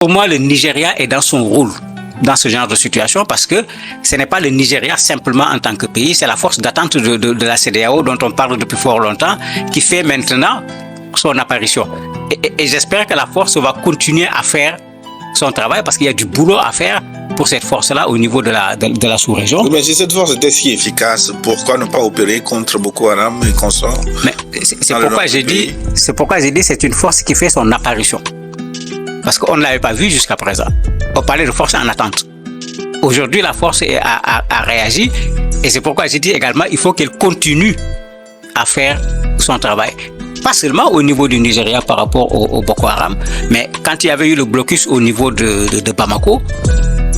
Pour moi, le Nigeria est dans son rôle dans ce genre de situation parce que ce n'est pas le Nigeria simplement en tant que pays, c'est la force d'attente de la CEDEAO dont on parle depuis fort longtemps qui fait maintenant son apparition. Et j'espère que la force va continuer à faire son travail parce qu'il y a du boulot à faire pour cette force-là au niveau de la sous-région. Mais si cette force était si efficace, pourquoi ne pas opérer contre Boko Haram et consorts? Mais c'est pourquoi j'ai dit c'est une force qui fait son apparition. Parce qu'on ne l'avait pas vu jusqu'à présent. On parlait de force en attente. Aujourd'hui, la force a réagi et c'est pourquoi j'ai dit également il faut qu'elle continue à faire son travail. Pas seulement au niveau du Nigeria par rapport au Boko Haram, mais quand il y avait eu le blocus au niveau de Bamako,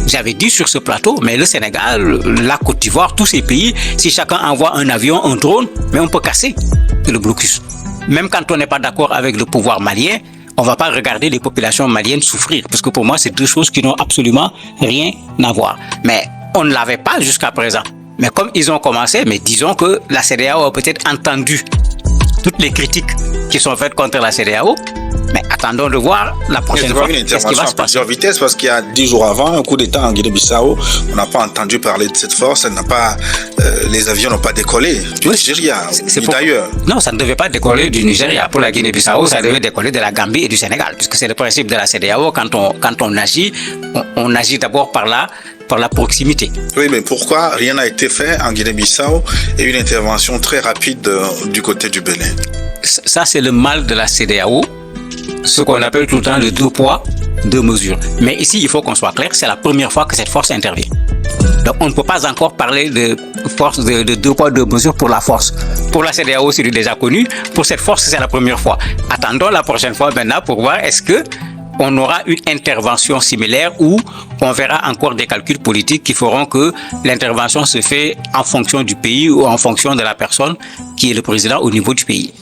j'avais dit sur ce plateau, mais le Sénégal, la Côte d'Ivoire, tous ces pays, si chacun envoie un avion, un drone, mais on peut casser le blocus. Même quand on n'est pas d'accord avec le pouvoir malien, on ne va pas regarder les populations maliennes souffrir, parce que pour moi, c'est deux choses qui n'ont absolument rien à voir. Mais on ne l'avait pas jusqu'à présent. Mais comme ils ont commencé, mais disons que la CEDEAO a peut-être entendu toutes les critiques qui sont faites contre la CEDEAO, mais attendons de voir la prochaine fois qu'est-ce qui va se passer. Vitesse parce qu'il y a 10 jours avant, un coup d'État en Guinée-Bissau, on n'a pas entendu parler de cette force, les avions n'ont pas décollé du Nigeria, ni d'ailleurs. Non, ça ne devait pas décoller du Nigeria. Pour la Guinée-Bissau, ça devait décoller de la Gambie et du Sénégal, puisque c'est le principe de la CEDEAO. Quand on agit, on agit d'abord par la proximité. Oui, mais pourquoi rien n'a été fait en Guinée-Bissau et une intervention très rapide du côté du Bénin? Ça, c'est le mal de la CEDEAO, ce qu'on appelle tout le temps le 2 poids, 2 mesures. Mais ici, il faut qu'on soit clair, c'est la première fois que cette force intervient. Donc, on ne peut pas encore parler de force de 2 poids, 2 mesures pour la force. Pour la CEDEAO, c'est déjà connu. Pour cette force, c'est la première fois. Attendons la prochaine fois maintenant pour voir est-ce que on aura une intervention similaire où on verra encore des calculs politiques qui feront que l'intervention se fait en fonction du pays ou en fonction de la personne qui est le président au niveau du pays.